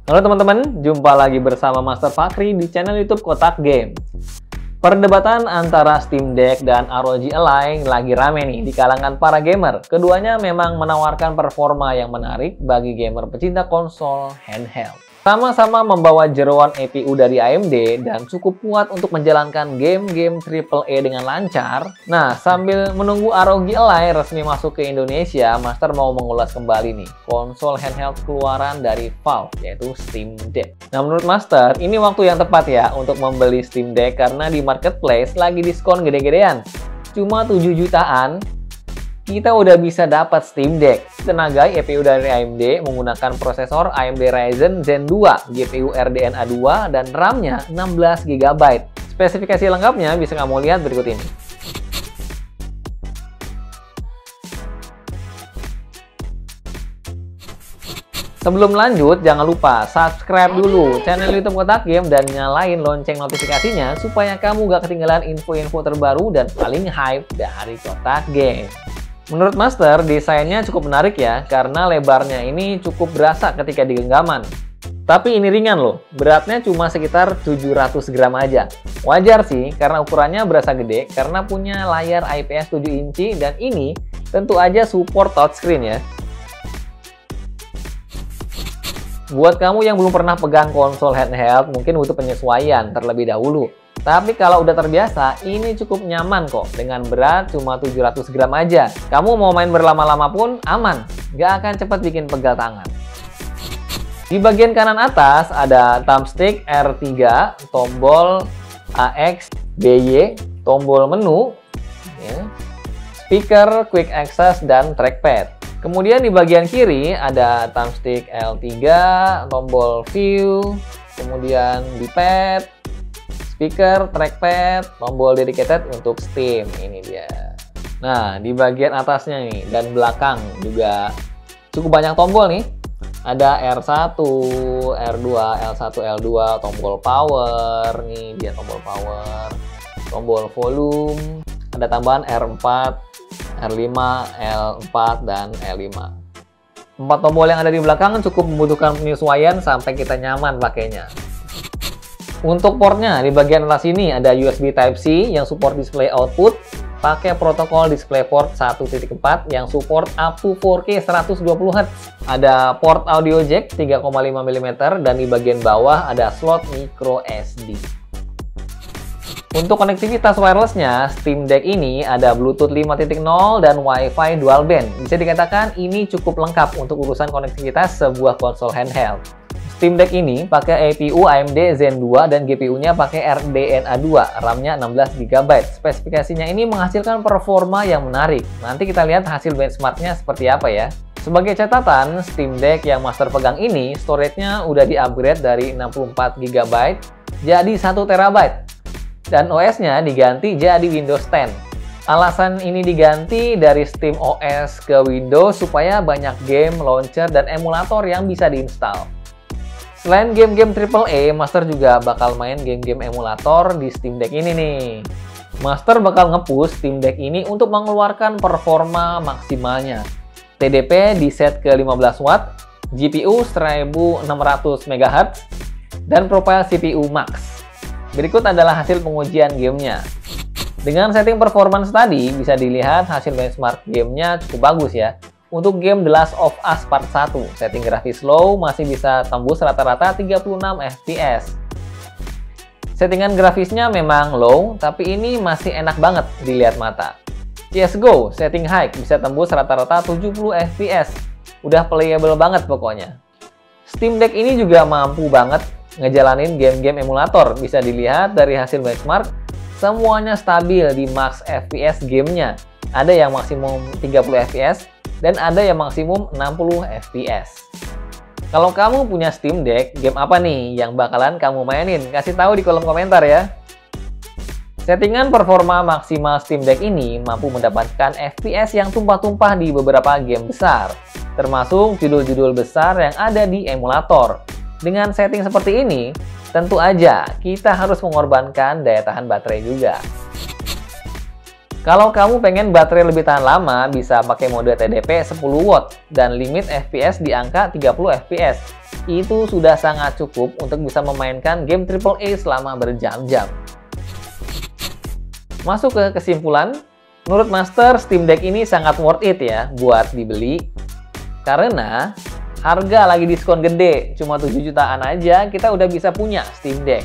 Halo teman-teman, jumpa lagi bersama Master Fakri di channel YouTube Kotak Game. Perdebatan antara Steam Deck dan ROG Ally lagi rame nih di kalangan para gamer. Keduanya memang menawarkan performa yang menarik bagi gamer pecinta konsol handheld. Sama-sama membawa jeroan APU dari AMD dan cukup kuat untuk menjalankan game-game AAA dengan lancar. Nah, sambil menunggu ROG Ally resmi masuk ke Indonesia, Master mau mengulas kembali nih konsol handheld keluaran dari Valve, yaitu Steam Deck. Nah, menurut Master, ini waktu yang tepat ya untuk membeli Steam Deck karena di marketplace lagi diskon gede-gedean. Cuma 7 jutaan, kita udah bisa dapat Steam Deck. Tenaga APU dari AMD menggunakan prosesor AMD Ryzen Zen 2, GPU RDNA 2, dan RAM-nya 16 GB. Spesifikasi lengkapnya bisa kamu lihat berikut ini. Sebelum lanjut, jangan lupa subscribe dulu channel YouTube Kotak Game dan nyalain lonceng notifikasinya supaya kamu gak ketinggalan info-info terbaru dan paling hype dari Kotak Game. Menurut Master, desainnya cukup menarik ya, karena lebarnya ini cukup berasa ketika di genggaman. Tapi ini ringan loh, beratnya cuma sekitar 700 gram aja. Wajar sih, karena ukurannya berasa gede, karena punya layar IPS 7 inci, dan ini tentu aja support touchscreen ya. Buat kamu yang belum pernah pegang konsol handheld, mungkin butuh penyesuaian terlebih dahulu. Tapi kalau udah terbiasa, ini cukup nyaman kok. Dengan berat cuma 700 gram aja. Kamu mau main berlama-lama pun aman. Gak akan cepat bikin pegal tangan. Di bagian kanan atas ada thumbstick R3, tombol AX, BY, tombol menu, ya, speaker, quick access, dan trackpad. Kemudian di bagian kiri ada thumbstick L3, tombol view, kemudian D-pad, speaker, trackpad, tombol dedicated untuk Steam. Ini dia. Nah, di bagian atasnya nih dan belakang juga cukup banyak tombol nih. Ada R1, R2, L1, L2, tombol power. Nih dia tombol power. Tombol volume. Ada tambahan R4, R5, L4, dan L5. 4 tombol yang ada di belakang cukup membutuhkan penyesuaian sampai kita nyaman pakainya. Untuk portnya, di bagian atas ini ada USB Type-C yang support display output, pakai protokol DisplayPort 1.4 yang support up to 4K 120Hz. Ada port audio jack 3,5 mm dan di bagian bawah ada slot micro SD. Untuk konektivitas wirelessnya, Steam Deck ini ada Bluetooth 5.0 dan Wi-Fi dual band. Bisa dikatakan ini cukup lengkap untuk urusan konektivitas sebuah konsol handheld. Steam Deck ini pakai APU AMD Zen 2 dan GPU-nya pakai RDNA 2, RAM-nya 16 GB. Spesifikasinya ini menghasilkan performa yang menarik. Nanti kita lihat hasil benchmark-nya seperti apa ya. Sebagai catatan, Steam Deck yang Master pegang ini, storage-nya udah di-upgrade dari 64 GB jadi 1 TB. Dan OS-nya diganti jadi Windows 10. Alasan ini diganti dari Steam OS ke Windows supaya banyak game, launcher, dan emulator yang bisa diinstal. Selain game-game AAA, Master juga bakal main game-game emulator di Steam Deck ini nih. Master bakal nge-push Steam Deck ini untuk mengeluarkan performa maksimalnya. TDP di set ke 15 watt, GPU 1600 MHz, dan profile CPU max. Berikut adalah hasil pengujian gamenya. Dengan setting performance tadi, bisa dilihat hasil benchmark gamenya cukup bagus ya. Untuk game The Last of Us Part 1, setting grafis low masih bisa tembus rata-rata 36 fps. Settingan grafisnya memang low, tapi ini masih enak banget dilihat mata. CSGO, setting high bisa tembus rata-rata 70 fps. Udah playable banget pokoknya. Steam Deck ini juga mampu banget ngejalanin game-game emulator. Bisa dilihat dari hasil benchmark, semuanya stabil di max fps gamenya. Ada yang maksimum 30 fps, dan ada yang maksimum 60 fps. Kalau kamu punya Steam Deck, game apa nih yang bakalan kamu mainin? Kasih tahu di kolom komentar ya. Settingan performa maksimal Steam Deck ini mampu mendapatkan FPS yang tumpah-tumpah di beberapa game besar, termasuk judul-judul besar yang ada di emulator. Dengan setting seperti ini, tentu aja kita harus mengorbankan daya tahan baterai juga. Kalau kamu pengen baterai lebih tahan lama, bisa pakai mode TDP 10 watt dan limit FPS di angka 30 fps. itu sudah sangat cukup untuk bisa memainkan game AAA selama berjam-jam. Masuk ke kesimpulan, menurut Master, Steam Deck ini sangat worth it ya buat dibeli. Karena harga lagi diskon gede, cuma 7 jutaan aja kita udah bisa punya Steam Deck.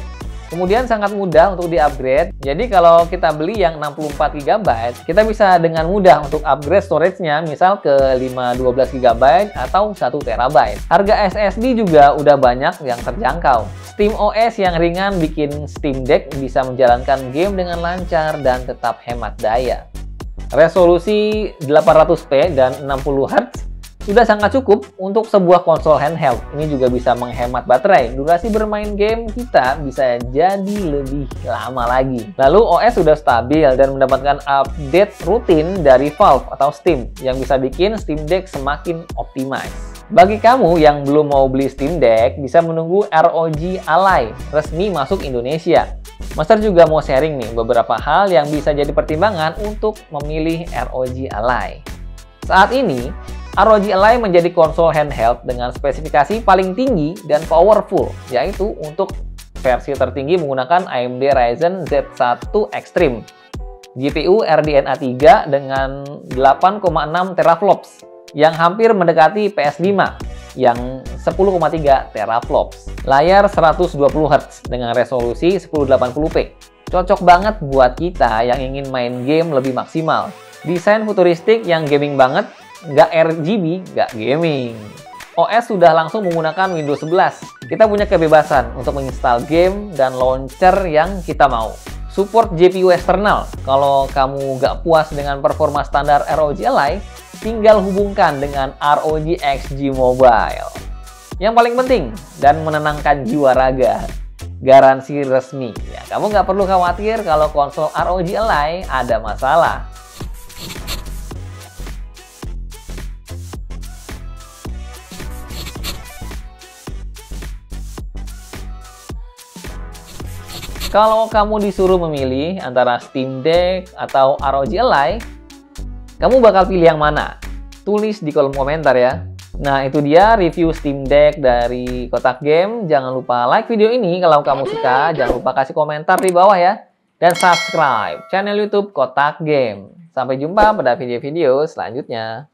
Kemudian sangat mudah untuk di-upgrade. Jadi kalau kita beli yang 64 GB, kita bisa dengan mudah untuk upgrade storage-nya misal ke 512 GB atau 1 TB. Harga SSD juga udah banyak yang terjangkau. SteamOS yang ringan bikin Steam Deck bisa menjalankan game dengan lancar dan tetap hemat daya. Resolusi 800p dan 60Hz sudah sangat cukup untuk sebuah konsol handheld. Ini juga bisa menghemat baterai. Durasi bermain game kita bisa jadi lebih lama lagi. Lalu OS sudah stabil dan mendapatkan update rutin dari Valve atau Steam yang bisa bikin Steam Deck semakin optimize. Bagi kamu yang belum mau beli Steam Deck, bisa menunggu ROG Ally resmi masuk Indonesia. Master juga mau sharing nih beberapa hal yang bisa jadi pertimbangan untuk memilih ROG Ally. Saat ini, ROG Ally menjadi konsol handheld dengan spesifikasi paling tinggi dan powerful, yaitu untuk versi tertinggi menggunakan AMD Ryzen Z1 Extreme, GPU RDNA 3 dengan 8,6 teraflops, yang hampir mendekati PS5 yang 10,3 teraflops. Layar 120Hz dengan resolusi 1080p. Cocok banget buat kita yang ingin main game lebih maksimal. Desain futuristik yang gaming banget, nggak RGB, nggak gaming. OS sudah langsung menggunakan Windows 11. Kita punya kebebasan untuk menginstal game dan launcher yang kita mau. Support GPU eksternal. Kalau kamu nggak puas dengan performa standar ROG Ally, tinggal hubungkan dengan ROG XG Mobile. Yang paling penting dan menenangkan jiwa raga, garansi resmi. Ya, kamu nggak perlu khawatir kalau konsol ROG Ally ada masalah. Kalau kamu disuruh memilih antara Steam Deck atau ROG Ally, kamu bakal pilih yang mana? Tulis di kolom komentar ya. Nah, itu dia review Steam Deck dari Kotak Game. Jangan lupa like video ini kalau kamu suka. Jangan lupa kasih komentar di bawah ya. Dan subscribe channel YouTube Kotak Game. Sampai jumpa pada video-video selanjutnya.